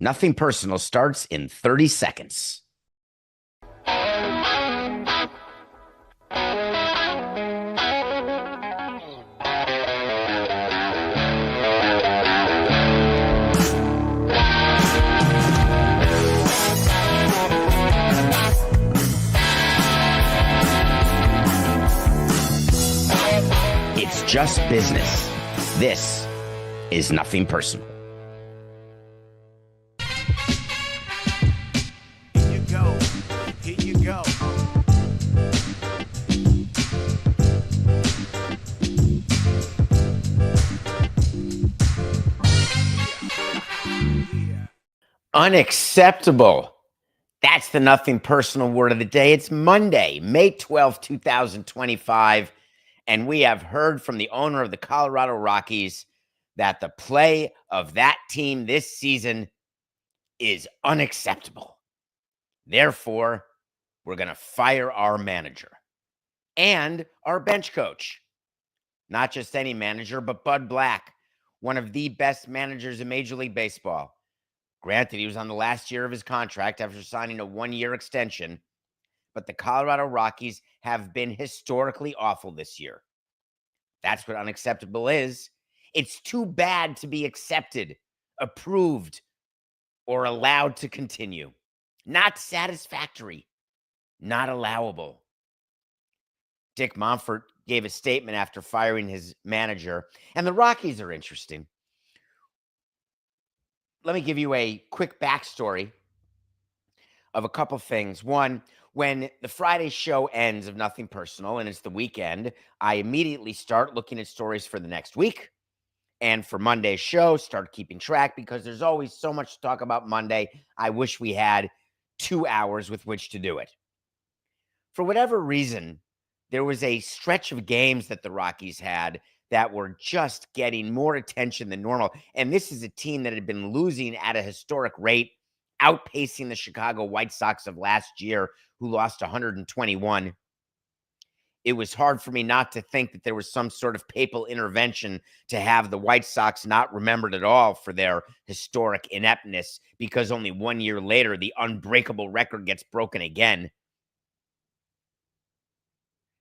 Nothing Personal starts in 30 seconds. It's just business. This is Nothing Personal. Here you go. Unacceptable. That's the Nothing Personal word of the day. It's Monday, May 12th, 2025, and we have heard from the owner of the Colorado Rockies that the play of that team this season is unacceptable. Therefore, we're going to fire our manager and our bench coach. Not just any manager, but Bud Black, one of the best managers in Major League Baseball. Granted, he was on the last year of his contract after signing a one-year extension, but the Colorado Rockies have been historically awful this year. That's what unacceptable is. It's too bad to be accepted, approved, or allowed to continue. Not satisfactory, not allowable. Dick Monfort gave a statement after firing his manager, and the Rockies are interesting. Let me give you a quick backstory of a couple things. One, when the Friday show ends of Nothing Personal and it's the weekend, I immediately start looking at stories for the next week. And for Monday's show, start keeping track because there's always so much to talk about Monday. I wish we had 2 hours with which to do it. For whatever reason, there was a stretch of games that the Rockies had that were just getting more attention than normal. And this is a team that had been losing at a historic rate, outpacing the Chicago White Sox of last year, who lost 121. It was hard for me not to think that there was some sort of papal intervention to have the White Sox not remembered at all for their historic ineptness, because only 1 year later, the unbreakable record gets broken again.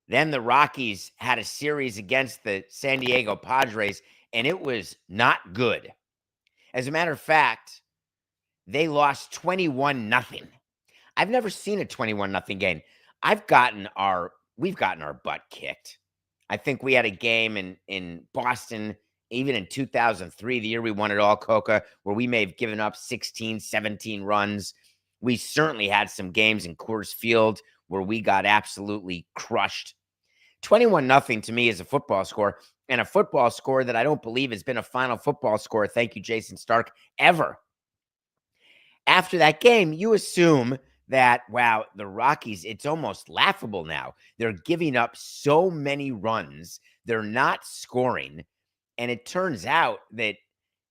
Then the Rockies had a series against the San Diego Padres, and it was not good. As a matter of fact, they lost 21-0. I've never seen a 21-0 game. We've gotten our butt kicked. I think we had a game in Boston, even in 2003, the year we won it all, Coca, where we may have given up 16, 17 runs. We certainly had some games in Coors Field where we got absolutely crushed. 21-0 to me is a football score, and a football score that I don't believe has been a final football score, thank you, Jason Stark, ever. After that game, you assume that, wow, the Rockies, it's almost laughable now. They're giving up so many runs. They're not scoring. And it turns out that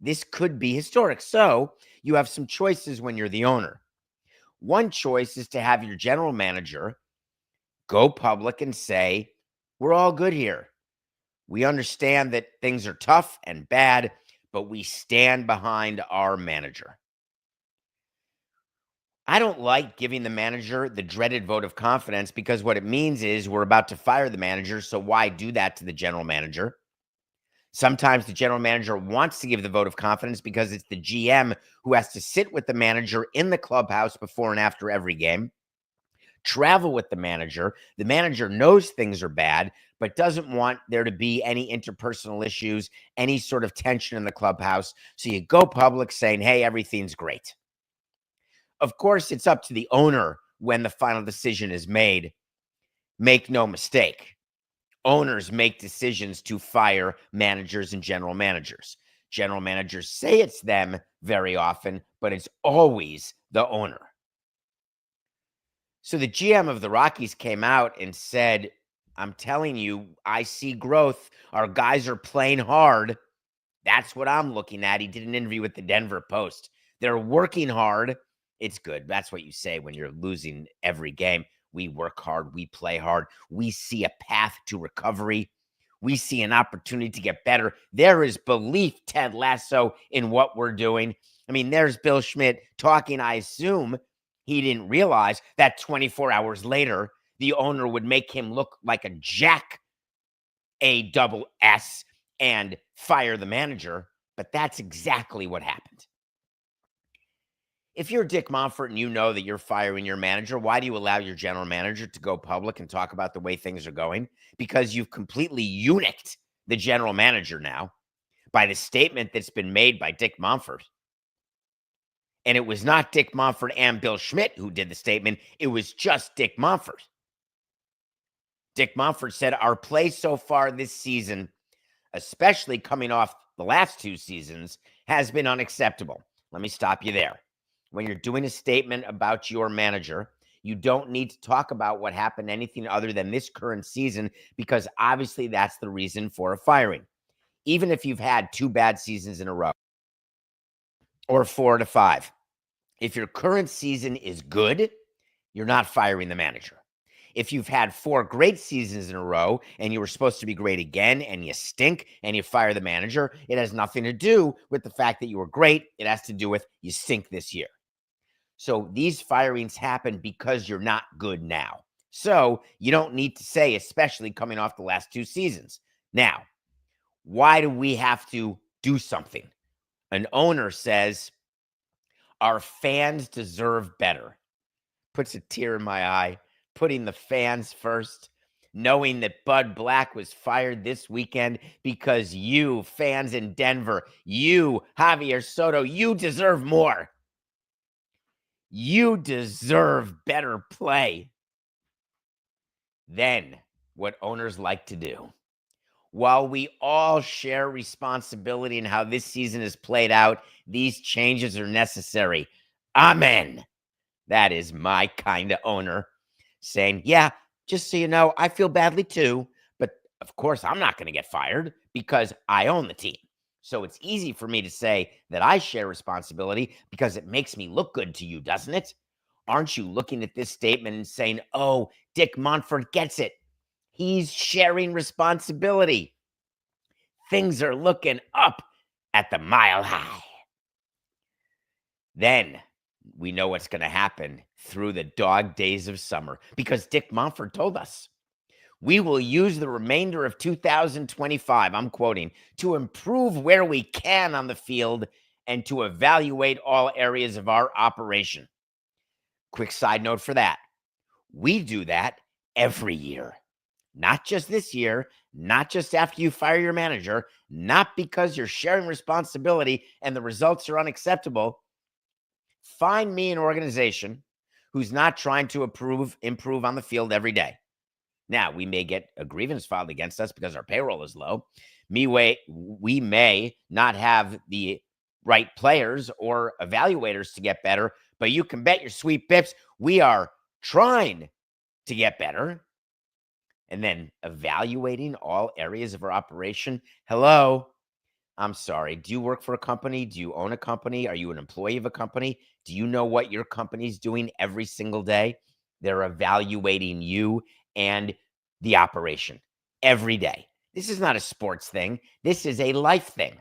this could be historic. So you have some choices when you're the owner. One choice is to have your general manager go public and say, we're all good here. We understand that things are tough and bad, but we stand behind our manager. I don't like giving the manager the dreaded vote of confidence, because what it means is we're about to fire the manager, so why do that to the general manager? Sometimes the general manager wants to give the vote of confidence because it's the GM who has to sit with the manager in the clubhouse before and after every game, travel with the manager. The manager knows things are bad, but doesn't want there to be any interpersonal issues, any sort of tension in the clubhouse. So you go public saying, hey, everything's great. Of course, it's up to the owner when the final decision is made. Make no mistake. Owners make decisions to fire managers and general managers. General managers say it's them very often, but it's always the owner. So the GM of the Rockies came out and said, I'm telling you, I see growth. Our guys are playing hard. That's what I'm looking at. He did an interview with the Denver Post. They're working hard. It's good. That's what you say when you're losing every game. We work hard. We play hard. We see a path to recovery. We see an opportunity to get better. There is belief, Ted Lasso, in what we're doing. I mean, there's Bill Schmidt talking. I assume he didn't realize that 24 hours later, the owner would make him look like a jack ASS and fire the manager. But that's exactly what happened. If you're Dick Monfort and you know that you're firing your manager, why do you allow your general manager to go public and talk about the way things are going? Because you've completely eunuched the general manager now by the statement that's been made by Dick Monfort. And it was not Dick Monfort and Bill Schmidt who did the statement. It was just Dick Monfort. Dick Monfort said, our play so far this season, especially coming off the last two seasons, has been unacceptable. Let me stop you there. When you're doing a statement about your manager, you don't need to talk about what happened, anything other than this current season, because obviously that's the reason for a firing. Even if you've had 2 bad seasons in a row or 4 to 5, if your current season is good, you're not firing the manager. If you've had 4 great seasons in a row and you were supposed to be great again and you stink and you fire the manager, it has nothing to do with the fact that you were great. It has to do with you stink this year. So these firings happen because you're not good now. So you don't need to say, especially coming off the last 2 seasons. Now, why do we have to do something? An owner says, our fans deserve better. Puts a tear in my eye, putting the fans first, knowing that Bud Black was fired this weekend because you, fans in Denver, you, Javier Soto, you deserve more. You deserve better play than what owners like to do. While we all share responsibility in how this season is played out, these changes are necessary. Amen. That is my kind of owner saying, yeah, just so you know, I feel badly too, but of course I'm not going to get fired because I own the team. So it's easy for me to say that I share responsibility because it makes me look good to you, doesn't it? Aren't you looking at this statement and saying, oh, Dick Monfort gets it. He's sharing responsibility. Things are looking up at the Mile High. Then we know what's going to happen through the dog days of summer because Dick Monfort told us. We will use the remainder of 2025, I'm quoting, to improve where we can on the field and to evaluate all areas of our operation. Quick side note for that. We do that every year. Not just this year, not just after you fire your manager, not because you're sharing responsibility and the results are unacceptable. Find me an organization who's not trying to improve on the field every day. Now, we may get a grievance filed against us because our payroll is low. We may not have the right players or evaluators to get better, but you can bet your sweet bips we are trying to get better. And then evaluating all areas of our operation. Hello, I'm sorry. Do you work for a company? Do you own a company? Are you an employee of a company? Do you know what your company's doing every single day? They're evaluating you and the operation every day. This is not a sports thing. This is a life thing.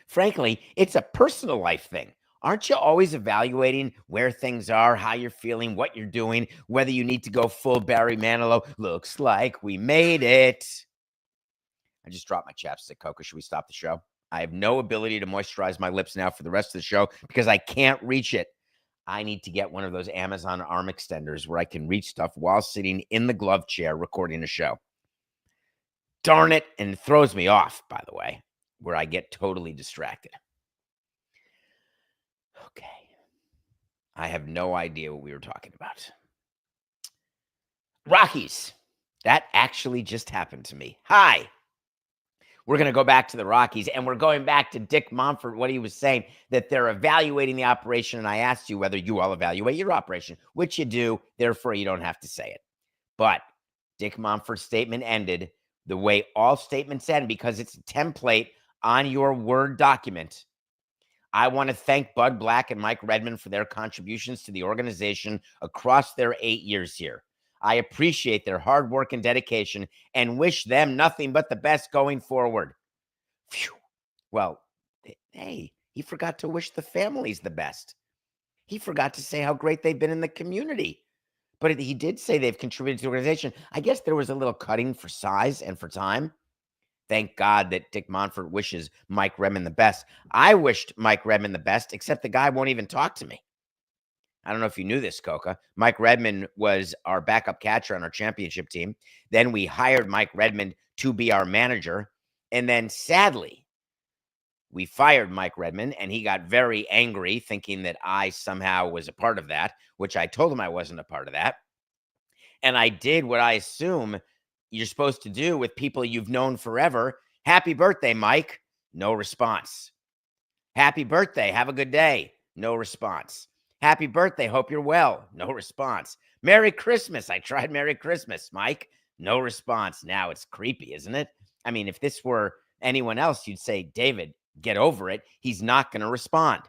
Frankly, it's a personal life thing. Aren't you always evaluating where things are, how you're feeling, what you're doing, whether you need to go full Barry Manilow? Looks like we made it. I just dropped my chapstick, Coco. Should we stop the show? I have no ability to moisturize my lips now for the rest of the show because I can't reach it. I need to get one of those Amazon arm extenders where I can reach stuff while sitting in the glove chair recording a show. Darn it. And it throws me off, by the way, where I get totally distracted. Okay. I have no idea what we were talking about. Rockies. That actually just happened to me. Hi. We're going to go back to the Rockies, and we're going back to Dick Monfort, what he was saying, that they're evaluating the operation, and I asked you whether you all evaluate your operation, which you do, therefore you don't have to say it. But Dick Monfort's statement ended the way all statements end because it's a template on your Word document. I want to thank Bud Black and Mike Redmond for their contributions to the organization across their 8 years here. I appreciate their hard work and dedication and wish them nothing but the best going forward. Phew. Well, hey, he forgot to wish the families the best. He forgot to say how great they've been in the community. But he did say they've contributed to the organization. I guess there was a little cutting for size and for time. Thank God that Dick Monfort wishes Mike Redmond the best. I wished Mike Redmond the best, except the guy won't even talk to me. I don't know if you knew this, Coca. Mike Redmond was our backup catcher on our championship team. Then we hired Mike Redmond to be our manager. And then sadly, we fired Mike Redmond, and he got very angry, thinking that I somehow was a part of that, which I told him I wasn't a part of that. And I did what I assume you're supposed to do with people you've known forever. Happy birthday, Mike. No response. Happy birthday. Have a good day. No response. Happy birthday. Hope you're well. No response. Merry Christmas. I tried Merry Christmas, Mike. No response. Now it's creepy, isn't it? I mean, if this were anyone else, you'd say, David, get over it. He's not going to respond.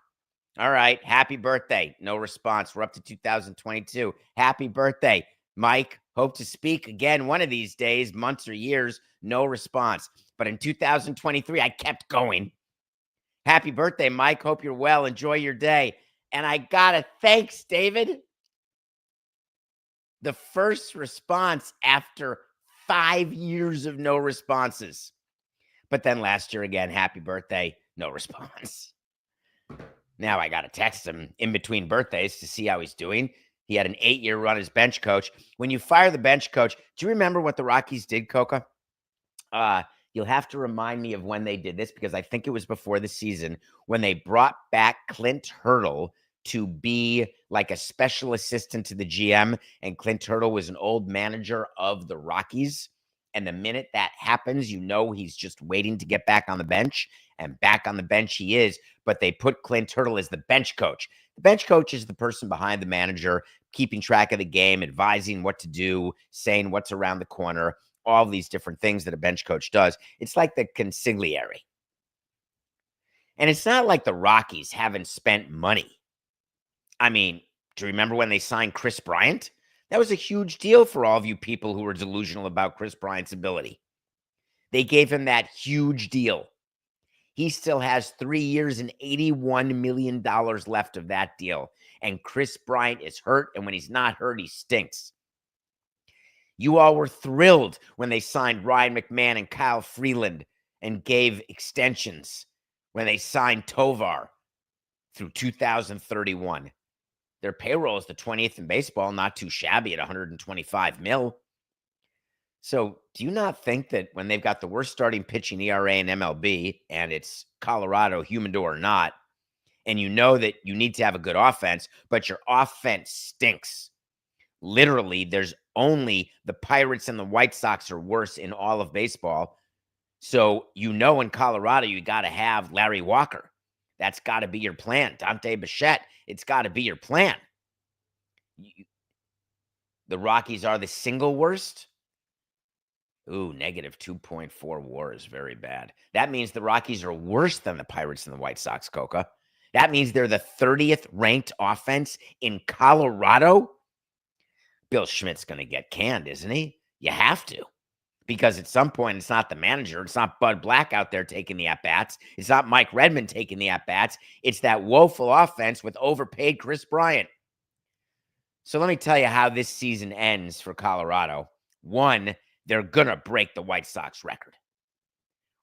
All right. Happy birthday. No response. We're up to 2022. Happy birthday, Mike. Hope to speak again one of these days, months or years. No response. But in 2023, I kept going. Happy birthday, Mike. Hope you're well. Enjoy your day. And I got a thanks, David. The first response after 5 years of no responses. But then last year again, happy birthday, no response. Now I got to text him in between birthdays to see how he's doing. He had an 8-year run as bench coach. When you fire the bench coach, do you remember what the Rockies did, Coca? You'll have to remind me of when they did this, because I think it was before the season when they brought back Clint Hurdle to be like a special assistant to the GM. And Clint Hurdle was an old manager of the Rockies. And the minute that happens, you know he's just waiting to get back on the bench. And back on the bench he is. But they put Clint Hurdle as the bench coach. The bench coach is the person behind the manager, keeping track of the game, advising what to do, saying what's around the corner, all these different things that a bench coach does. It's like the consigliere. And it's not like the Rockies haven't spent money. I mean, do you remember when they signed Chris Bryant? That was a huge deal for all of you people who were delusional about Chris Bryant's ability. They gave him that huge deal. He still has 3 years and $81 million left of that deal. And Chris Bryant is hurt, and when he's not hurt, he stinks. You all were thrilled when they signed Ryan McMahon and Kyle Freeland and gave extensions when they signed Tovar through 2031. Their payroll is the 20th in baseball, not too shabby at $125 million. So do you not think that when they've got the worst starting pitching ERA in MLB, and it's Colorado, humidor or not, and you know that you need to have a good offense, but your offense stinks? Literally, there's only the Pirates and the White Sox are worse in all of baseball. So you know in Colorado, you got to have Larry Walker. That's got to be your plan. Dante Bichette, it's got to be your plan. The Rockies are the single worst. Ooh, negative 2.4 WAR is very bad. That means the Rockies are worse than the Pirates and the White Sox, Coca. That means they're the 30th ranked offense in Colorado. Bill Schmidt's going to get canned, isn't he? You have to. Because at some point, it's not the manager. It's not Bud Black out there taking the at-bats. It's not Mike Redmond taking the at-bats. It's that woeful offense with overpaid Chris Bryant. So let me tell you how this season ends for Colorado. One, they're going to break the White Sox record.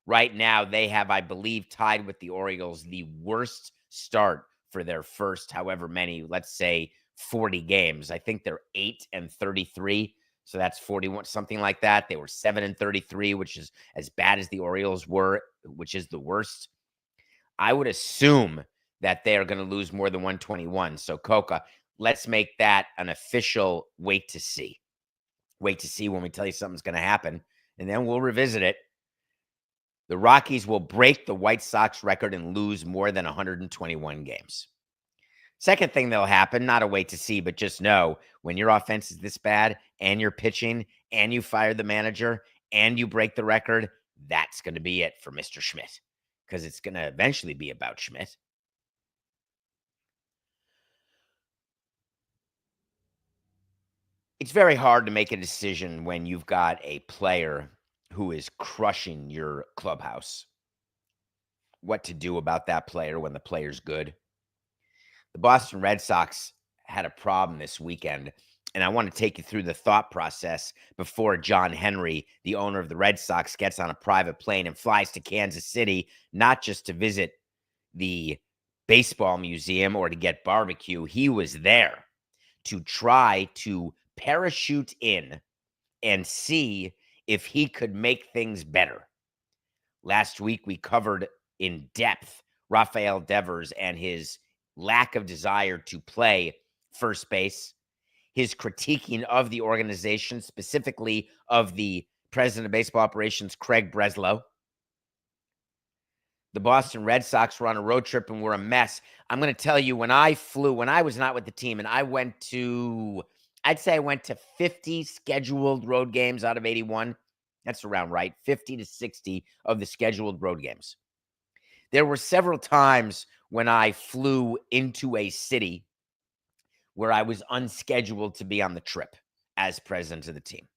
Right now, they have, I believe, tied with the Orioles, the worst start for their first however many, let's say, 40 games. I think they're 8-33. So that's 41, something like that. They were 7-33, which is as bad as the Orioles were, which is the worst. I would assume that they are going to lose more than 121. So, Coca, let's make that an official wait to see. Wait to see when we tell you something's going to happen, and then we'll revisit it. The Rockies will break the White Sox record and lose more than 121 games. Second thing that'll happen, not a wait to see, but just know when your offense is this bad and you're pitching and you fire the manager and you break the record, that's going to be it for Mr. Schmidt, because it's going to eventually be about Schmidt. It's very hard to make a decision when you've got a player who is crushing your clubhouse. What to do about that player when the player's good. The Boston Red Sox had a problem this weekend, and I want to take you through the thought process before John Henry, the owner of the Red Sox, gets on a private plane and flies to Kansas City, not just to visit the baseball museum or to get barbecue. He was there to try to parachute in and see if he could make things better. Last week, we covered in depth Rafael Devers and his lack of desire to play first base, his critiquing of the organization, specifically of the president of baseball operations, Craig Breslow. The Boston Red Sox were on a road trip and were a mess. I'm going to tell you, when I was not with the team, and I'd say I went to 50 scheduled road games out of 81. That's around right, 50 to 60 of the scheduled road games. There were several times when I flew into a city where I was unscheduled to be on the trip as president of the team.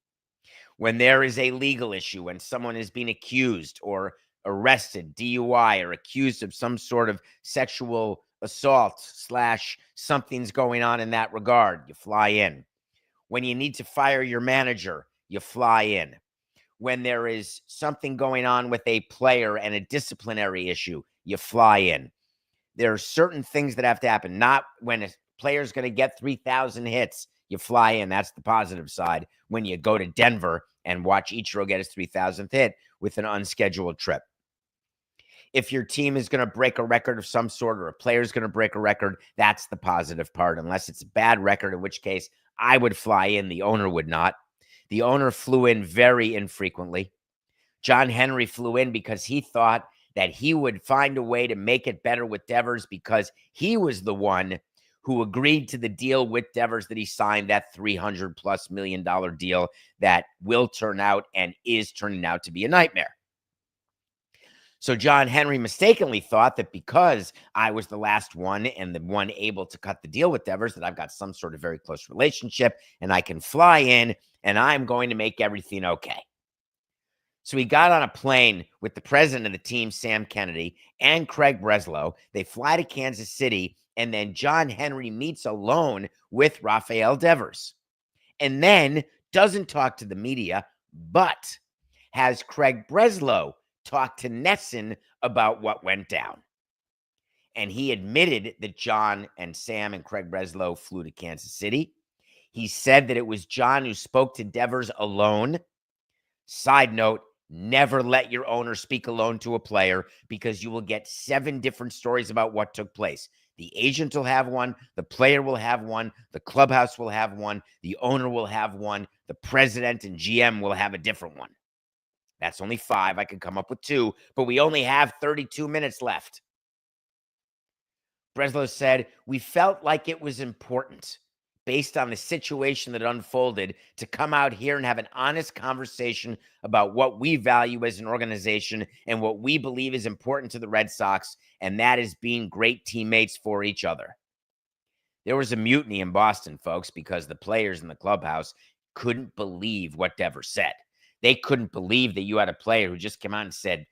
When there is a legal issue, when someone is being accused or arrested, DUI, or accused of some sort of sexual assault / something's going on in that regard, you fly in. When you need to fire your manager, you fly in. When there is something going on with a player and a disciplinary issue, you fly in. There are certain things that have to happen. Not when a player's going to get 3,000 hits, you fly in. That's the positive side. When you go to Denver and watch Ichiro get his 3,000th hit with an unscheduled trip. If your team is going to break a record of some sort, or a player is going to break a record, that's the positive part, unless it's a bad record, in which case I would fly in. The owner would not. The owner flew in very infrequently. John Henry flew in because he thought that he would find a way to make it better with Devers, because he was the one who agreed to the deal with Devers that he signed, that $300+ million deal that will turn out and is turning out to be a nightmare. So John Henry mistakenly thought that because I was the last one and the one able to cut the deal with Devers, that I've got some sort of very close relationship and I can fly in and I'm going to make everything okay. So he got on a plane with the president of the team, Sam Kennedy, and Craig Breslow. They fly to Kansas City, and then John Henry meets alone with Rafael Devers, and then doesn't talk to the media, but has Craig Breslow talk to Nesson about what went down. And he admitted that John and Sam and Craig Breslow flew to Kansas City. He said that it was John who spoke to Devers alone. Side note, never let your owner speak alone to a player, because you will get 7 different stories about what took place. The agent will have one, the player will have one, the clubhouse will have one, the owner will have one, the president and GM will have a different one. That's only 5. I could come up with 2, but we only have 32 minutes left. Breslow said, "We felt like it was important, based on the situation that unfolded, to come out here and have an honest conversation about what we value as an organization and what we believe is important to the Red Sox, and that is being great teammates for each other." There was a mutiny in Boston, folks, because the players in the clubhouse couldn't believe what Devers said. They couldn't believe that you had a player who just came out and said,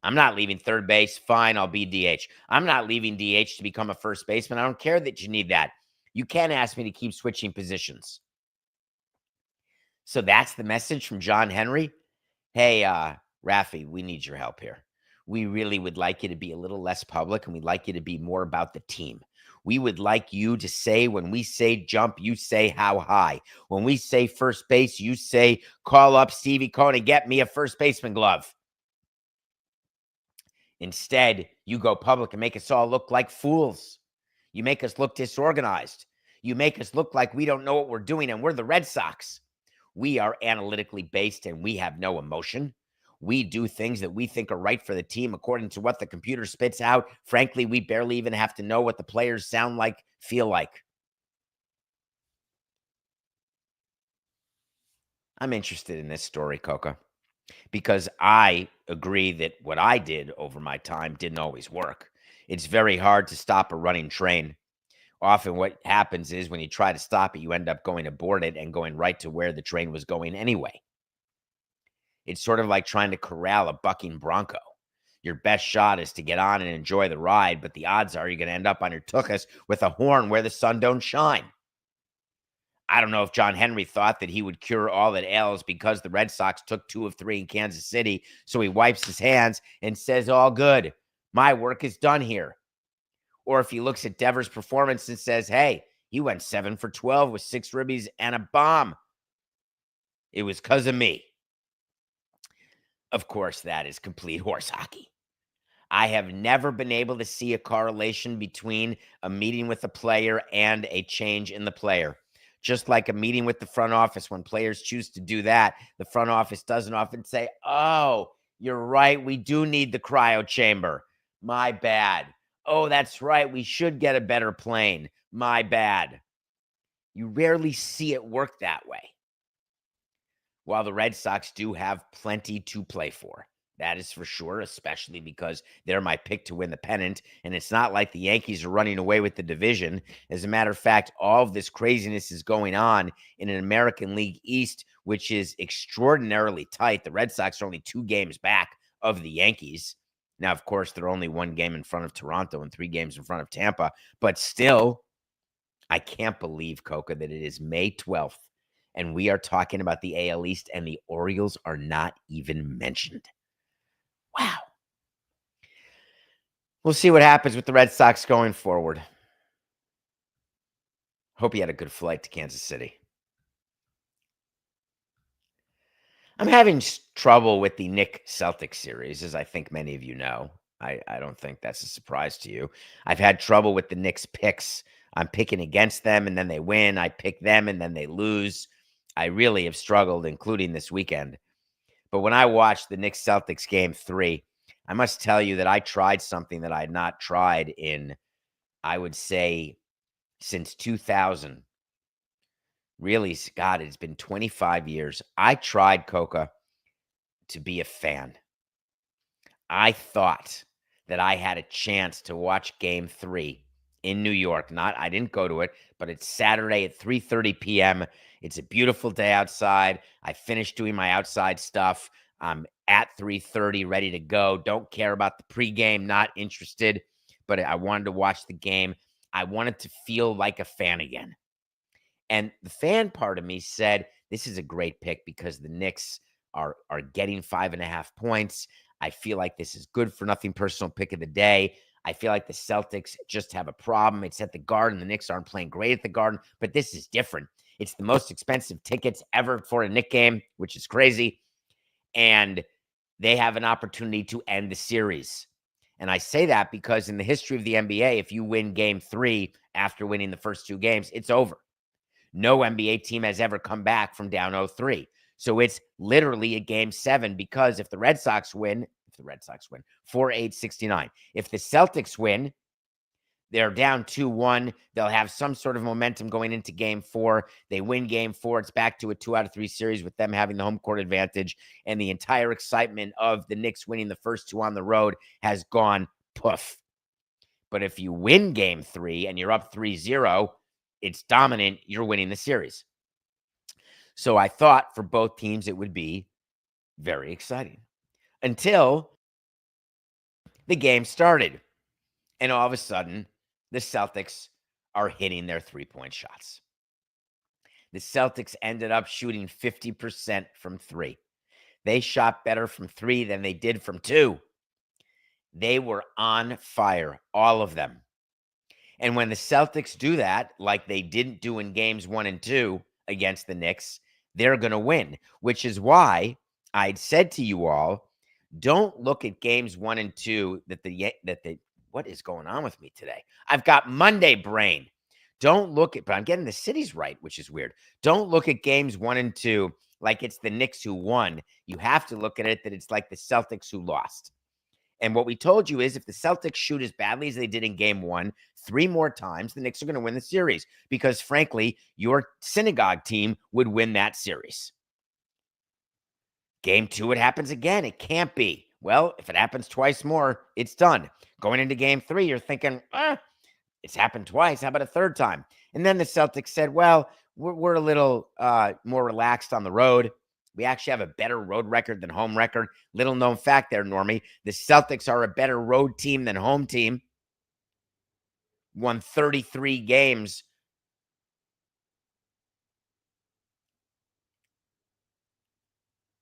"I'm not leaving third base. Fine, I'll be DH. I'm not leaving DH to become a first baseman. I don't care that you need that. You can't ask me to keep switching positions." So that's the message from John Henry. Hey, Rafi, we need your help here. We really would like you to be a little less public, and we'd like you to be more about the team. We would like you to say, when we say jump, you say how high. When we say first base, you say call up Stevie Cohen and get me a first baseman glove. Instead, you go public and make us all look like fools. You make us look disorganized. You make us look like we don't know what we're doing, and we're the Red Sox. We are analytically based, and we have no emotion. We do things that we think are right for the team according to what the computer spits out. Frankly, we barely even have to know what the players sound like, feel like. I'm interested in this story, Coca, because I agree that what I did over my time didn't always work. It's very hard to stop a running train. often what happens is when you try to stop it, you end up going aboard it and going right to where the train was going anyway. It's sort of like trying to corral a bucking bronco. Your best shot is to get on and enjoy the ride, but the odds are you're going to end up on your tuchus with a horn where the sun don't shine. I don't know if John Henry thought that he would cure all that ails because the Red Sox took 2 of 3 in Kansas City, so he wipes his hands and says, all good. My work is done here. Or if he looks at Devers' performance and says, hey, he went 7 for 12 with 6 ribbies and a bomb. It was because of me. Of course, that is complete horse hockey. I have never been able to see a correlation between a meeting with a player and a change in the player. Just like a meeting with the front office, when players choose to do that, the front office doesn't often say, oh, you're right, we do need the cryo chamber. My bad. Oh, that's right, we should get a better plane. My bad. You rarely see it work that way. While the Red Sox do have plenty to play for. That is for sure, especially because they're my pick to win the pennant. And it's not like the Yankees are running away with the division. As a matter of fact, all of this craziness is going on in an American League East, which is extraordinarily tight. The Red Sox are only 2 games back of the Yankees. Now, of course, they're only 1 game in front of Toronto and 3 games in front of Tampa. But still, I can't believe, Coca, that it is May 12th. And we are talking about the AL East, and the Orioles are not even mentioned. Wow. We'll see what happens with the Red Sox going forward. Hope you had a good flight to Kansas City. I'm having trouble with the Knicks Celtics series, as I think many of you know. I don't think that's a surprise to you. I've had trouble with the Knicks picks. I'm picking against them, and then they win. I pick them, and then they lose. I really have struggled, including this weekend. But when I watched the Knicks Celtics game 3, I must tell you that I tried something that I had not tried in, I would say, since 2000. Really, God, it's been 25 years. I tried, Coca, to be a fan. I thought that I had a chance to watch game 3 in New York. I didn't go to it, but it's Saturday at 3:30 p.m. It's a beautiful day outside. I finished doing my outside stuff. I'm at 3:30, ready to go. Don't care about the pregame, not interested, but I wanted to watch the game. I wanted to feel like a fan again. And the fan part of me said, this is a great pick because the Knicks are getting 5.5 points. I feel like this is good for nothing personal pick of the day. I feel like the Celtics just have a problem. It's at the Garden. The Knicks aren't playing great at the Garden, but this is different. It's the most expensive tickets ever for a Knicks game, which is crazy. And they have an opportunity to end the series. And I say that because in the history of the NBA, if you win game 3 after winning the first 2 games, it's over. No NBA team has ever come back from down 0-3. So it's literally a game 7 because if the Red Sox win, 4-8-69. If the Celtics win, they're down 2-1. They'll have some sort of momentum going into game 4. They win game 4. It's back to a 2 out of 3 series with them having the home court advantage. And the entire excitement of the Knicks winning the first 2 on the road has gone poof. But if you win game 3 and you're up 3-0, it's dominant. You're winning the series. So I thought for both teams it would be very exciting until the game started. And all of a sudden, the Celtics are hitting their 3-point shots. The Celtics ended up shooting 50% from 3. They shot better from 3 than they did from 2. They were on fire, all of them. And when the Celtics do that, like they didn't do in games 1 and 2 against the Knicks, they're going to win, which is why I'd said to you all, don't look at games 1 and 2 what is going on with me today? I've got Monday brain. Don't look at, but I'm getting the cities right, which is weird. Don't look at games 1 and 2 like it's the Knicks who won. You have to look at it that it's like the Celtics who lost. And what we told you is if the Celtics shoot as badly as they did in game 1, 3 more times, the Knicks are going to win the series because, frankly, your synagogue team would win that series. Game 2, it happens again. It can't be. Well, if it happens twice more, it's done. Going into game 3, you're thinking, It's happened twice. How about a third time? And then the Celtics said, well, we're a little more relaxed on the road. We actually have a better road record than home record. Little known fact there, Normie. The Celtics are a better road team than home team. Won 33 games.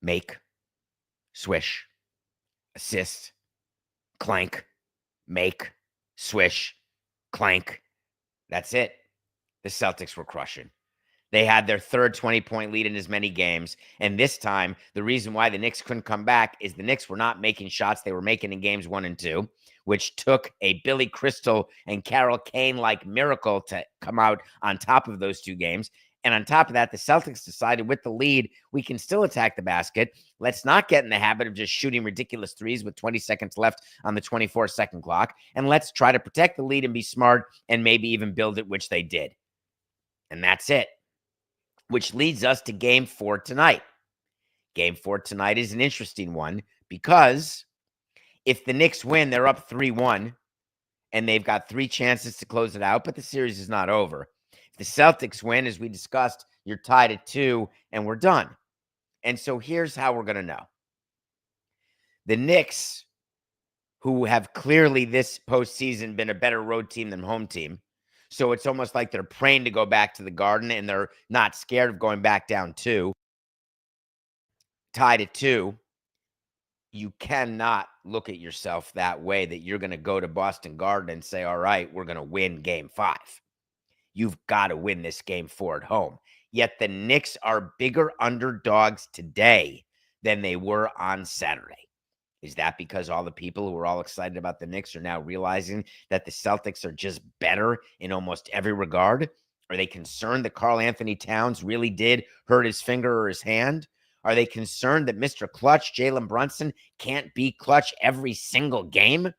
Make, swish, assist, clank, make, swish, clank. That's it. The Celtics were crushing. They had their third 20-point lead in as many games. And this time, the reason why the Knicks couldn't come back is the Knicks were not making shots they were making in games 1 and 2, which took a Billy Crystal and Carol Kane-like miracle to come out on top of those 2 games. And on top of that, the Celtics decided with the lead, we can still attack the basket. Let's not get in the habit of just shooting ridiculous threes with 20 seconds left on the 24-second clock. And let's try to protect the lead and be smart and maybe even build it, which they did. And that's it. Which leads us to Game 4 tonight. Game 4 tonight is an interesting one because if the Knicks win, they're up 3-1, and they've got 3 chances to close it out, but the series is not over. If the Celtics win, as we discussed, you're tied at 2, and we're done. And so here's how we're going to know. The Knicks, who have clearly this postseason been a better road team than home team, so it's almost like they're praying to go back to the Garden, and they're not scared of going back down 2. Tied at 2. You cannot look at yourself that way, that you're going to go to Boston Garden and say, all right, we're going to win Game 5. You've got to win this Game 4 at home. Yet the Knicks are bigger underdogs today than they were on Saturday. Is that because all the people who were all excited about the Knicks are now realizing that the Celtics are just better in almost every regard? Are they concerned that Karl Anthony Towns really did hurt his finger or his hand? Are they concerned that Mr. Clutch, Jalen Brunson, can't be clutch every single game?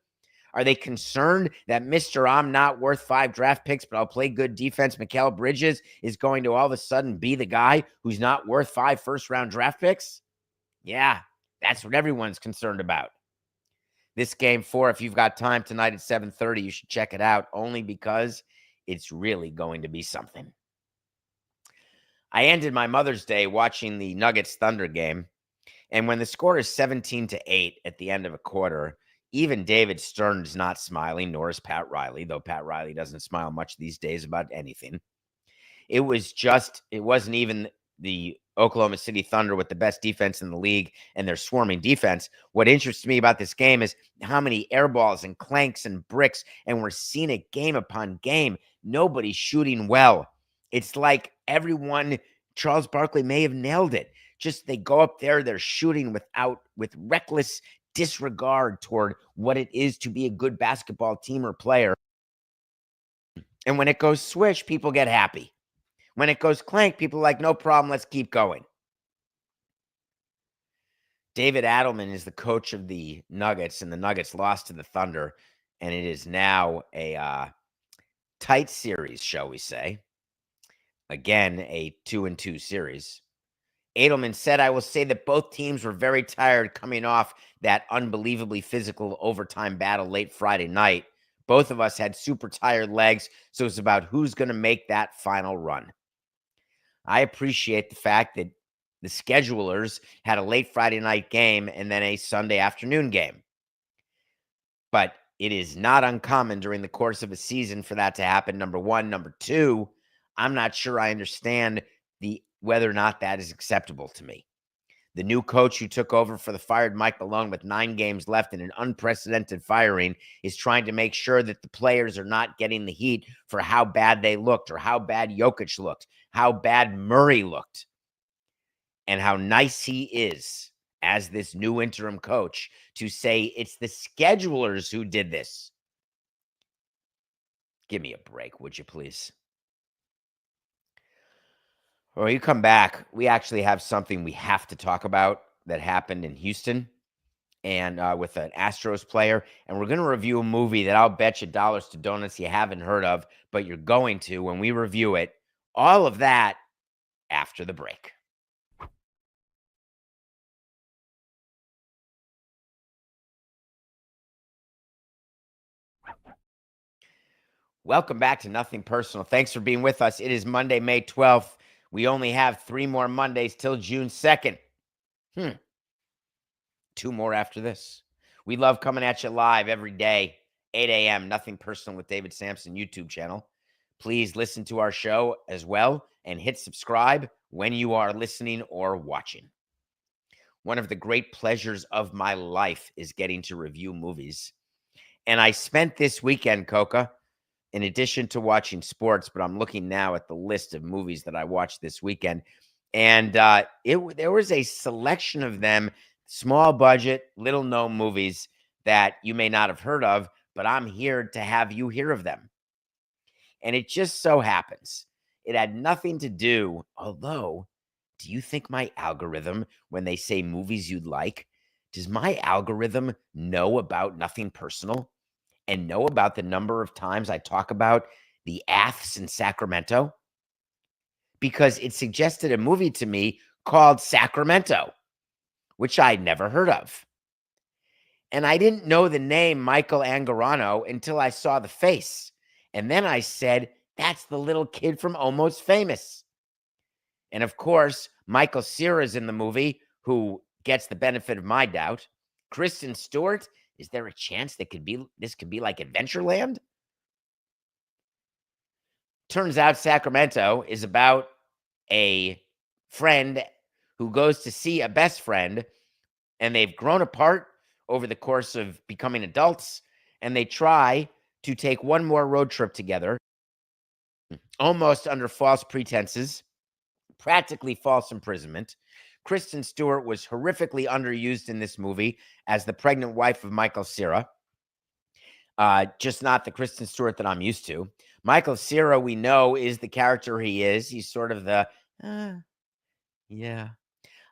Are they concerned that Mr. I'm not worth 5 draft picks, but I'll play good defense, Mikal Bridges, is going to all of a sudden be the guy who's not worth 5 first-round draft picks? Yeah, that's what everyone's concerned about. This Game 4, if you've got time tonight at 7:30, you should check it out, only because it's really going to be something. I ended my Mother's Day watching the Nuggets-Thunder game, and when the score is 17-8 at the end of a quarter, even David Stern is not smiling, nor is Pat Riley, though Pat Riley doesn't smile much these days about anything. It wasn't even the Oklahoma City Thunder with the best defense in the league and their swarming defense. What interests me about this game is how many air balls and clanks and bricks, and we're seeing it game upon game. Nobody's shooting well. It's like everyone, Charles Barkley may have nailed it. Just they go up there, they're shooting with reckless disregard toward what it is to be a good basketball team or player. And when it goes swish, people get happy. When it goes clank, people are like, no problem, let's keep going. David Adelman is the coach of the Nuggets, and the Nuggets lost to the Thunder, and it is now a tight series, shall we say. Again, a 2-2 series. Adelman said, I will say that both teams were very tired coming off that unbelievably physical overtime battle late Friday night. Both of us had super tired legs, so it's about who's going to make that final run. I appreciate the fact that the schedulers had a late Friday night game and then a Sunday afternoon game. But it is not uncommon during the course of a season for that to happen, number one. Number two, I'm not sure I understand whether or not that is acceptable to me. The new coach who took over for the fired Mike Malone with 9 games left in an unprecedented firing is trying to make sure that the players are not getting the heat for how bad they looked or how bad Jokic looked, how bad Murray looked, and how nice he is as this new interim coach to say it's the schedulers who did this. Give me a break, would you please? When you come back, we actually have something we have to talk about that happened in Houston and with an Astros player. And we're going to review a movie that I'll bet you dollars to donuts you haven't heard of, but you're going to when we review it. All of that after the break. Welcome back to Nothing Personal. Thanks for being with us. It is Monday, May 12th. We only have 3 more Mondays till June 2nd. 2 more after this. We love coming at you live every day, 8 a.m. Nothing Personal with David Samson YouTube channel. Please listen to our show as well and hit subscribe when you are listening or watching. One of the great pleasures of my life is getting to review movies. And I spent this weekend, Coca, in addition to watching sports, but I'm looking now at the list of movies that I watched this weekend. And there was a selection of them, small budget, little known movies that you may not have heard of, but I'm here to have you hear of them. And it just so happens, it had nothing to do, although, do you think my algorithm, when they say movies you'd like, does my algorithm know about Nothing Personal and know about the number of times I talk about the Aths in Sacramento? Because it suggested a movie to me called Sacramento, which I'd never heard of. And I didn't know the name Michael Angarano until I saw the face. And then I said, that's the little kid from Almost Famous. And of course, Michael Cera's in the movie, who gets the benefit of my doubt. Kristen Stewart, is there a chance that this could be like Adventureland? Turns out Sacramento is about a friend who goes to see a best friend, and they've grown apart over the course of becoming adults, and they try to take one more road trip together, almost under false pretenses, practically false imprisonment. Kristen Stewart was horrifically underused in this movie as the pregnant wife of Michael Cera. Just not the Kristen Stewart that I'm used to. Michael Cera, we know, is the character he is. He's sort of the, yeah,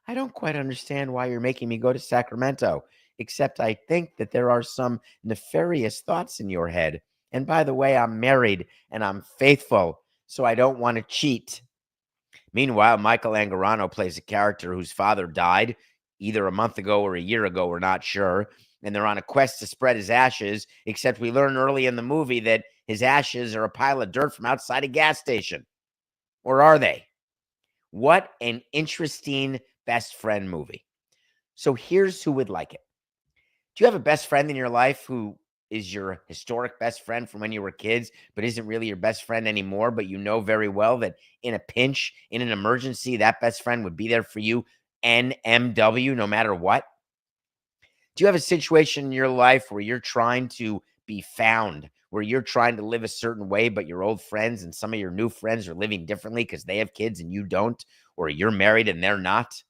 I don't quite understand why you're making me go to Sacramento, except I think that there are some nefarious thoughts in your head. And by the way, I'm married and I'm faithful, so I don't want to cheat. Meanwhile, Michael Angarano plays a character whose father died either a month ago or a year ago, we're not sure. And they're on a quest to spread his ashes, except we learn early in the movie that his ashes are a pile of dirt from outside a gas station. Or are they? What an interesting best friend movie. So here's who would like it. Do you have a best friend in your life who is your historic best friend from when you were kids, but isn't really your best friend anymore, but you know very well that in a pinch, in an emergency, that best friend would be there for you, NMW, no matter what? Do you have a situation in your life where you're trying to be found, where you're trying to live a certain way, but your old friends and some of your new friends are living differently because they have kids and you don't, or you're married and they're not?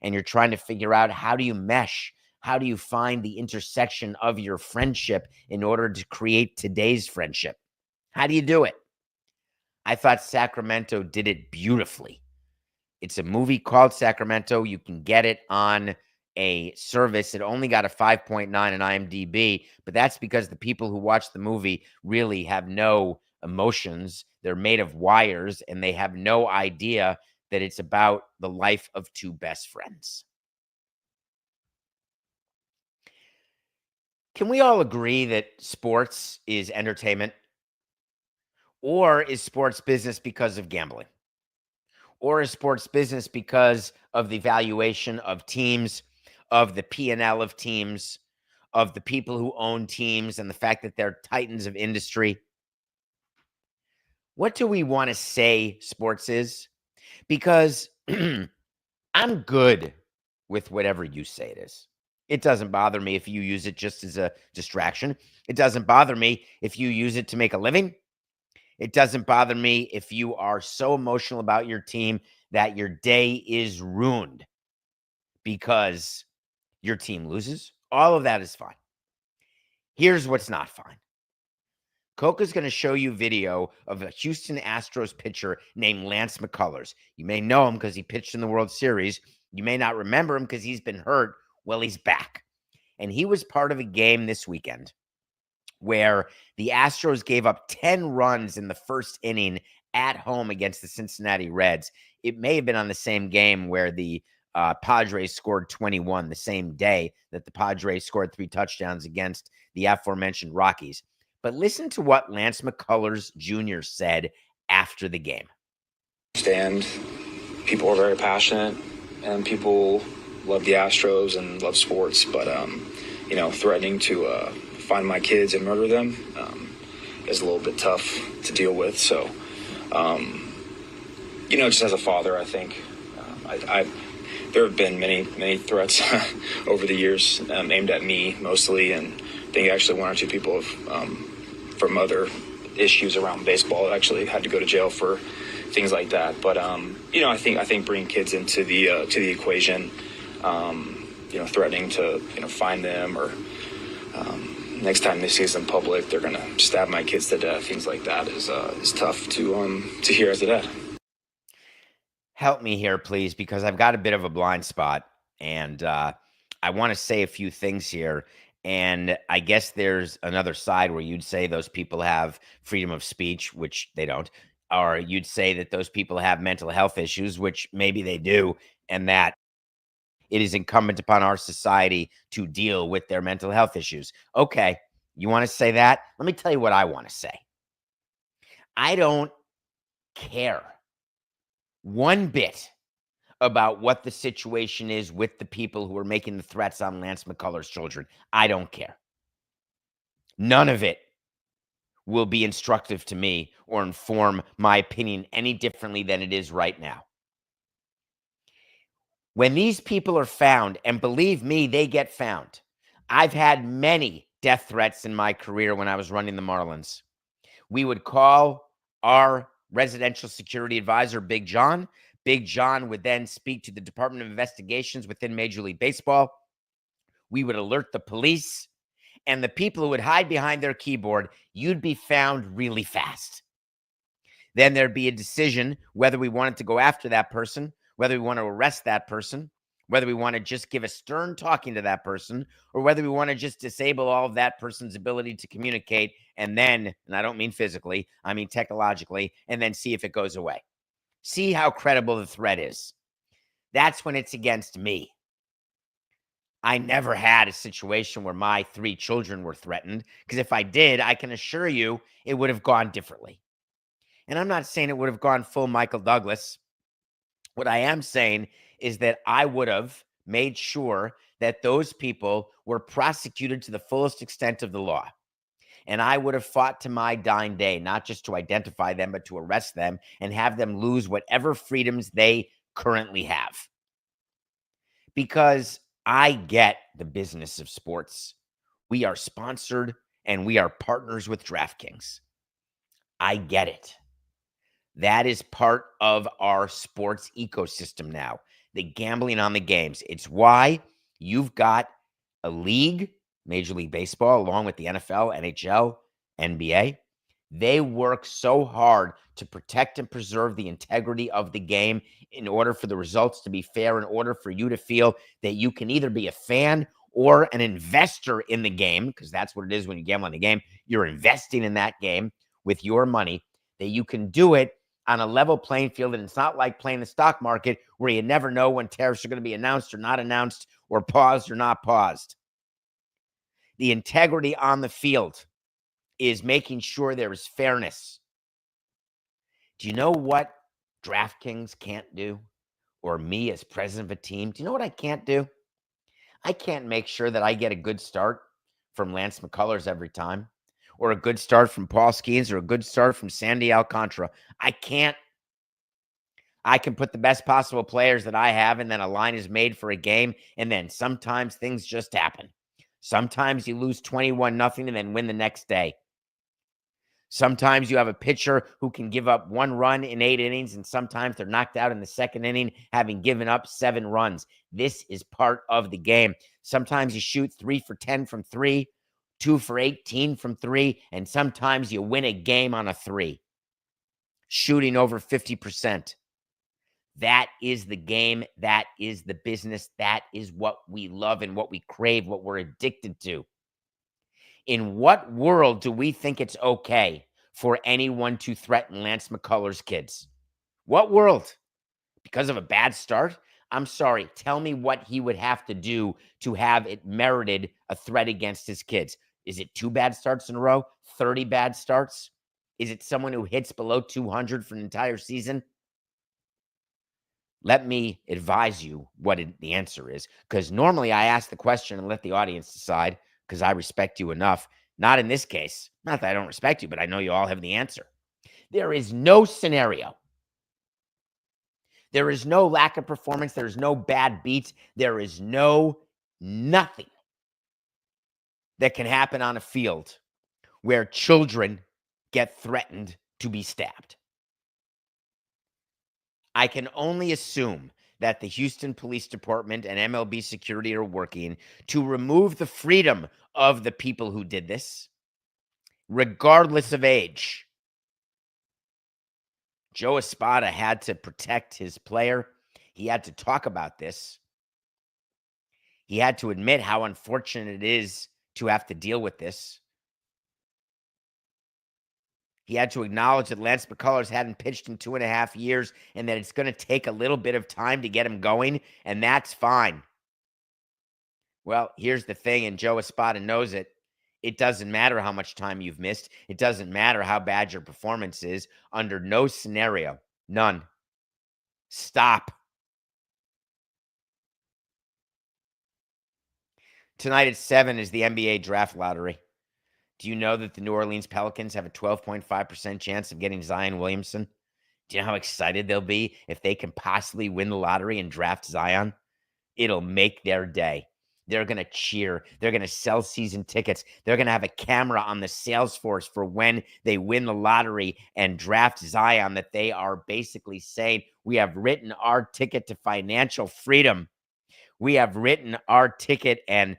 And you're trying to figure out, how do you mesh? How do you find the intersection of your friendship in order to create today's friendship? How do you do it? I thought Sacramento did it beautifully. It's a movie called Sacramento. You can get it on a service. It only got a 5.9 on IMDb, but that's because the people who watch the movie really have no emotions. They're made of wires, and they have no idea that it's about the life of two best friends. Can we all agree that sports is entertainment? Or is sports business because of gambling? Or is sports business because of the valuation of teams, of the P&L of teams, of the people who own teams, and the fact that they're titans of industry? What do we want to say sports is? Because I'm good with whatever you say it is. It doesn't bother me if you use it just as a distraction. It doesn't bother me if you use it to make a living. It doesn't bother me if you are so emotional about your team that your day is ruined because your team loses. All of that is fine. Here's what's not fine. Coca's going to show you video of a Houston Astros pitcher named Lance McCullers. You may know him because he pitched in the World Series. You may not remember him because he's been hurt. Well, he's back. And he was part of a game this weekend where the Astros gave up 10 runs in the first inning at home against the Cincinnati Reds. It may have been on the same game where the Padres scored 21, the same day that the Padres scored 3 touchdowns against the aforementioned Rockies. But listen to what Lance McCullers Jr. said after the game. Understand, people are very passionate, and people love the Astros and love sports, but threatening to find my kids and murder them is a little bit tough to deal with. So, just as a father, I think there have been many threats over the years aimed at me mostly, and I think actually one or two people have, from other issues around baseball, actually had to go to jail for things like that. But I think bringing kids into the equation, threatening to find them, or next time they see us in public, they're gonna stab my kids to death. Things like that is tough to hear as a dad. Help me here, please, because I've got a bit of a blind spot, and I want to say a few things here. And I guess there's another side where you'd say those people have freedom of speech, which they don't, or you'd say that those people have mental health issues, which maybe they do, and that it is incumbent upon our society to deal with their mental health issues. Okay, you want to say that? Let me tell you what I want to say. I don't care one bit about what the situation is with the people who are making the threats on Lance McCullers' children. I don't care. None of it will be instructive to me or inform my opinion any differently than it is right now. When these people are found, and believe me, they get found. I've had many death threats in my career when I was running the Marlins. We would call our residential security advisor, Big John. Big John would then speak to the Department of Investigations within Major League Baseball. We would alert the police, and the people who would hide behind their keyboard, you'd be found really fast. Then there'd be a decision whether we wanted to go after that person, whether we want to arrest that person, whether we want to just give a stern talking to that person, or whether we want to just disable all of that person's ability to communicate, and then, and I don't mean physically, I mean technologically, and then see if it goes away. See how credible the threat is. That's when it's against me. I never had a situation where my 3 children were threatened, because if I did, I can assure you it would have gone differently. And I'm not saying it would have gone full Michael Douglas. What I am saying is that I would have made sure that those people were prosecuted to the fullest extent of the law. And I would have fought to my dying day, not just to identify them, but to arrest them and have them lose whatever freedoms they currently have. Because I get the business of sports. We are sponsored and we are partners with DraftKings. I get it. That is part of our sports ecosystem now, the gambling on the games. It's why you've got a league, Major League Baseball, along with the NFL, NHL, NBA. They work so hard to protect and preserve the integrity of the game in order for the results to be fair, in order for you to feel that you can either be a fan or an investor in the game, because that's what it is when you gamble on the game. You're investing in that game with your money, that you can do it on a level playing field, and it's not like playing the stock market where you never know when tariffs are going to be announced or not announced, or paused or not paused. The integrity on the field is making sure there is fairness. Do you know what DraftKings can't do? Or me as president of a team, do you know what I can't do? I can't make sure that I get a good start from Lance McCullers every time, or a good start from Paul Skeens, or a good start from Sandy Alcantara. I can't. I can put the best possible players that I have, and then a line is made for a game, and then sometimes things just happen. Sometimes you lose 21-0 and then win the next day. Sometimes you have a pitcher who can give up 1 run in 8 innings, and sometimes they're knocked out in the 2nd inning, having given up 7 runs. This is part of the game. Sometimes you shoot 3 for 10 from 3, 2 for 18 from 3, and sometimes you win a game on a 3, shooting over 50%. That is the game. That is the business. That is what we love and what we crave, what we're addicted to. In what world do we think it's okay for anyone to threaten Lance McCullers' kids? What world? Because of a bad start? I'm sorry. Tell me what he would have to do to have it merited a threat against his kids. Is it 2 bad starts in a row? 30 bad starts? Is it someone who hits below 200 for an entire season? Let me advise you what the answer is, because normally I ask the question and let the audience decide because I respect you enough. Not in this case. Not that I don't respect you, but I know you all have the answer. There is no scenario. There is no lack of performance. There is no bad beats. There is nothing that can happen on a field where children get threatened to be stabbed. I can only assume that the Houston Police Department and MLB security are working to remove the freedom of the people who did this, regardless of age. Joe Espada had to protect his player. He had to talk about this. He had to admit how unfortunate it is to have to deal with this. He had to acknowledge that Lance McCullers hadn't pitched in 2.5 years and that it's going to take a little bit of time to get him going, and that's fine. Well, here's the thing, and Joe Espada knows it. It doesn't matter how much time you've missed. It doesn't matter how bad your performance is. Under no scenario, none. Stop. Tonight at 7 is the NBA draft lottery. Do you know that the New Orleans Pelicans have a 12.5% chance of getting Zion Williamson? Do you know how excited they'll be if they can possibly win the lottery and draft Zion? It'll make their day. They're going to cheer. They're going to sell season tickets. They're going to have a camera on the sales force for when they win the lottery and draft Zion, that they are basically saying, we have written our ticket to financial freedom. We have written our ticket and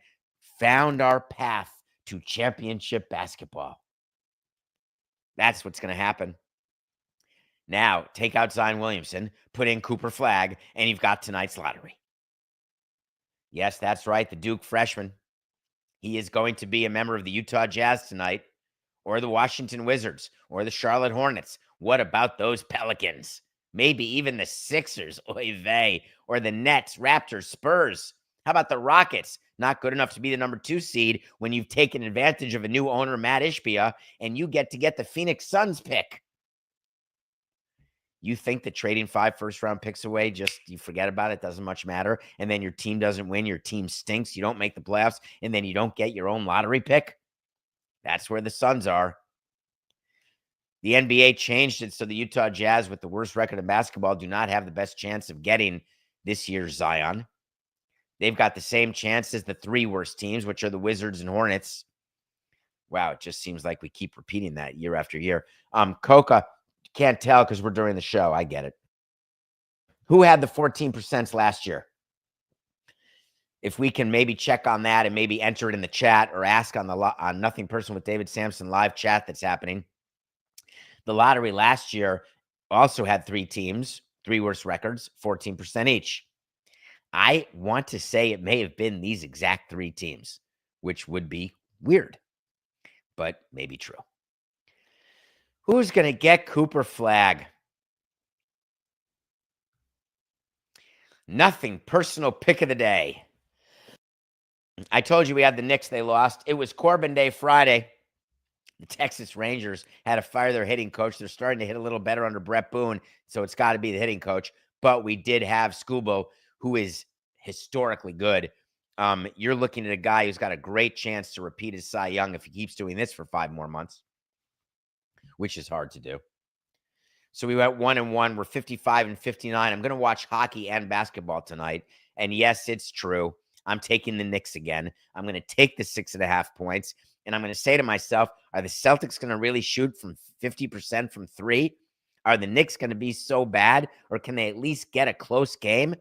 found our path to championship basketball. That's what's going to happen. Now, take out Zion Williamson, put in Cooper Flagg, and you've got tonight's lottery. Yes, that's right, the Duke freshman. He is going to be a member of the Utah Jazz tonight, or the Washington Wizards, or the Charlotte Hornets. What about those Pelicans? Maybe even the Sixers, oy vey, or the Nets, Raptors, Spurs. How about the Rockets? Not good enough to be the number 2 seed when you've taken advantage of a new owner, Matt Ishbia, and you get to get the Phoenix Suns pick. You think that trading 5 first-round picks away, just you forget about it, doesn't much matter, and then your team doesn't win, your team stinks, you don't make the playoffs, and then you don't get your own lottery pick? That's where the Suns are. The NBA changed it so the Utah Jazz, with the worst record in basketball, do not have the best chance of getting this year's Zion. They've got the same chance as the 3 worst teams, which are the Wizards and Hornets. Wow, it just seems like we keep repeating that year after year. Coca, can't tell because we're during the show. I get it. Who had the 14% last year? If we can maybe check on that and maybe enter it in the chat or ask on Nothing Personal with David Samson live chat that's happening. The lottery last year also had 3 teams, 3 worst records, 14% each. I want to say it may have been these exact 3 teams, which would be weird, but maybe true. Who's going to get Cooper Flagg? Nothing Personal pick of the day. I told you we had the Knicks. They lost. It was Corbin Day Friday. The Texas Rangers had to fire their hitting coach. They're starting to hit a little better under Brett Boone, so it's got to be the hitting coach. But we did have Scubo, who is historically good. You're looking at a guy who's got a great chance to repeat his Cy Young if he keeps doing this for 5 more months, which is hard to do. So we went 1-1. We're 55-59. I'm going to watch hockey and basketball tonight. And yes, it's true. I'm taking the Knicks again. I'm going to take the 6.5 points. And I'm going to say to myself, are the Celtics going to really shoot from 50% from 3? Are the Knicks going to be so bad? Or can they at least get a close game?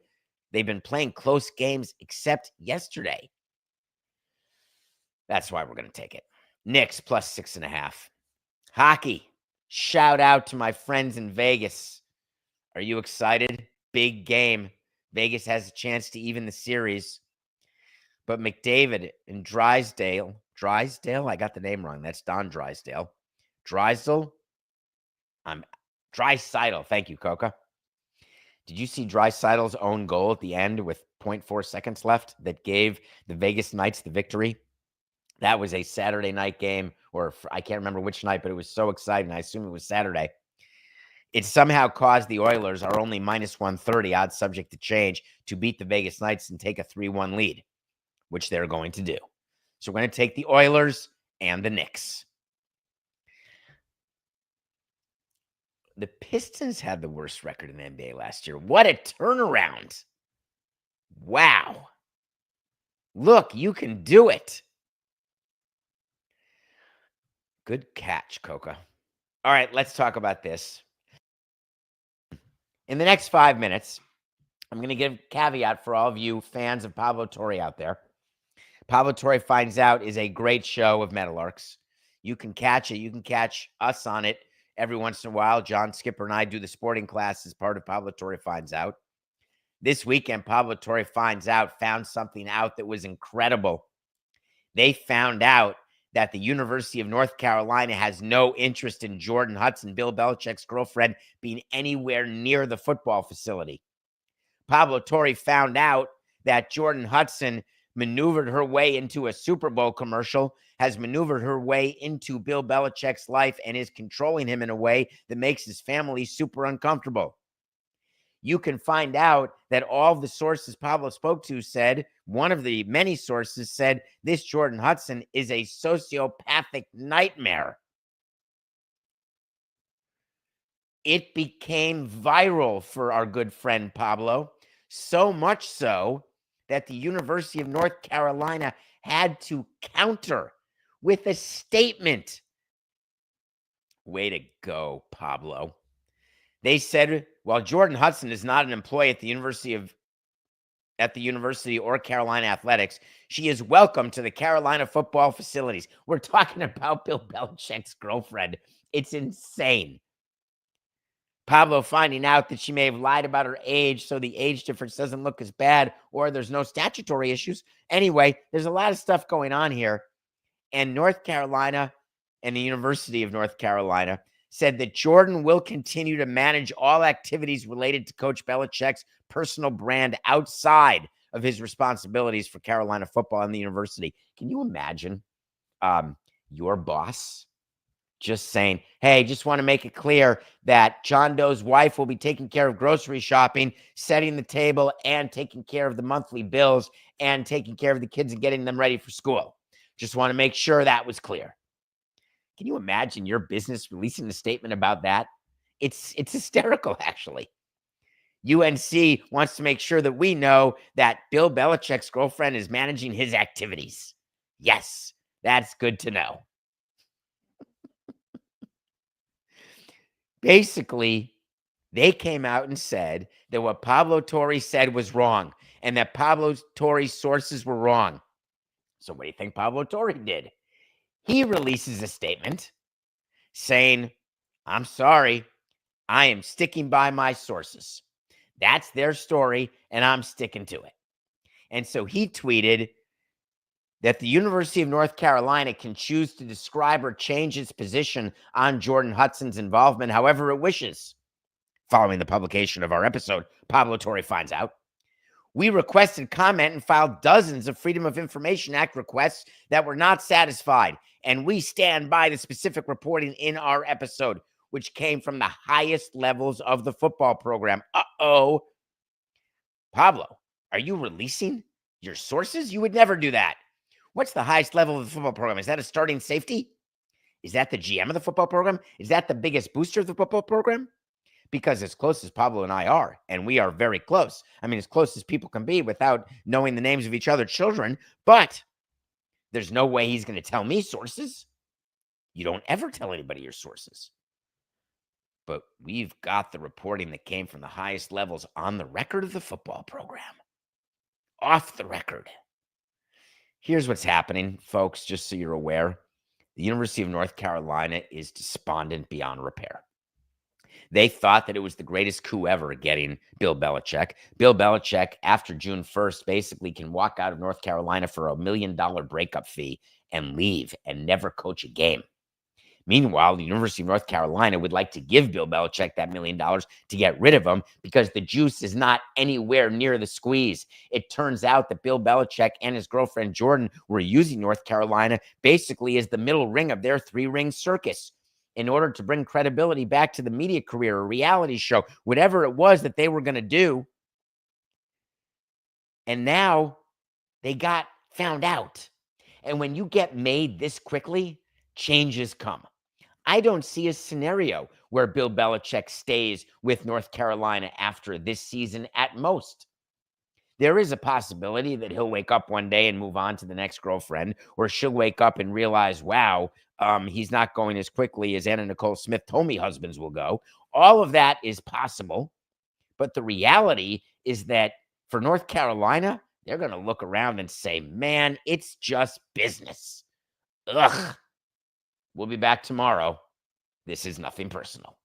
They've been playing close games except yesterday. That's why we're going to take it. Knicks plus 6.5. Hockey. Shout out to my friends in Vegas. Are you excited? Big game. Vegas has a chance to even the series. But McDavid and Drysdale. Drysdale? I got the name wrong. That's Don Drysdale. Drysdale? Draisaitl. Thank you, Coca. Did you see Draisaitl's own goal at the end with 0.4 seconds left that gave the Vegas Knights the victory? That was a Saturday night game, or I can't remember which night, but it was so exciting. I assume it was Saturday. It somehow caused the Oilers, are only minus 130, odds subject to change, to beat the Vegas Knights and take a 3-1 lead, which they're going to do. So we're going to take the Oilers and the Knicks. The Pistons had the worst record in the NBA last year. What a turnaround. Wow. Look, you can do it. Good catch, Coca. All right, let's talk about this. In the next 5 minutes, I'm going to give a caveat for all of you fans of Pablo Torre out there. Pablo Torre Finds Out is a great show of Metalarks. You can catch it. You can catch us on it every once in a while. John Skipper and I do the sporting class as part of Pablo Torre Finds Out. This weekend, Pablo Torre Finds Out found something out that was incredible. They found out that the University of North Carolina has no interest in Jordan Hudson, Bill Belichick's girlfriend, being anywhere near the football facility. Pablo Torre found out that Jordan Hudson maneuvered her way into a Super Bowl commercial, has maneuvered her way into Bill Belichick's life, and is controlling him in a way that makes his family super uncomfortable. You can find out that all the sources Pablo spoke to said, one of the many sources said, this Jordan Hudson is a sociopathic nightmare. It became viral for our good friend Pablo, so much so that the University of North Carolina had to counter with a statement. Way to go, Pablo. They said, while Jordan Hudson is not an employee at the University or Carolina Athletics, she is welcome to the Carolina football facilities. We're talking about Bill Belichick's girlfriend. It's insane. Pablo finding out that she may have lied about her age so the age difference doesn't look as bad, or there's no statutory issues. Anyway, there's a lot of stuff going on here. And North Carolina and the University of North Carolina said that Jordan will continue to manage all activities related to Coach Belichick's personal brand outside of his responsibilities for Carolina football and the university. Can you imagine your boss just saying, hey, just want to make it clear that John Doe's wife will be taking care of grocery shopping, setting the table, and taking care of the monthly bills, and taking care of the kids and getting them ready for school. Just want to make sure that was clear. Can you imagine your business releasing a statement about that? It's hysterical, actually. UNC wants to make sure that we know that Bill Belichick's girlfriend is managing his activities. Yes, that's good to know. Basically, they came out and said that what Pablo Torre said was wrong and that Pablo Torre's sources were wrong. So what do you think Pablo Torre did? He releases a statement saying, I'm sorry, I am sticking by my sources. That's their story, and I'm sticking to it. And so he tweeted that the University of North Carolina can choose to describe or change its position on Jordan Hudson's involvement however it wishes. Following the publication of our episode, Pablo Torre Finds Out. We requested comment and filed dozens of Freedom of Information Act requests that were not satisfied, and we stand by the specific reporting in our episode, which came from the highest levels of the football program. Uh-oh. Pablo, are you releasing your sources? You would never do that. What's the highest level of the football program? Is that a starting safety? Is that the GM of the football program? Is that the biggest booster of the football program? Because as close as Pablo and I are, and we are very close, I mean, as close as people can be without knowing the names of each other's children, but there's no way he's going to tell me sources. You don't ever tell anybody your sources. But we've got the reporting that came from the highest levels on the record of the football program. Off the record. Here's what's happening, folks, just so you're aware. The University of North Carolina is despondent beyond repair. They thought that it was the greatest coup ever getting Bill Belichick. Bill Belichick, after June 1st, basically can walk out of North Carolina for $1 million breakup fee and leave and never coach a game. Meanwhile, the University of North Carolina would like to give Bill Belichick that $1 million to get rid of him because the juice is not anywhere near the squeeze. It turns out that Bill Belichick and his girlfriend Jordan were using North Carolina basically as the middle ring of their 3-ring circus in order to bring credibility back to the media career, a reality show, whatever it was that they were going to do. And now they got found out. And when you get made this quickly, changes come. I don't see a scenario where Bill Belichick stays with North Carolina after this season at most. There is a possibility that he'll wake up one day and move on to the next girlfriend, or she'll wake up and realize, wow, he's not going as quickly as Anna Nicole Smith told me husbands will go. All of that is possible. But the reality is that for North Carolina, they're going to look around and say, man, it's just business. Ugh. We'll be back tomorrow. This is Nothing Personal.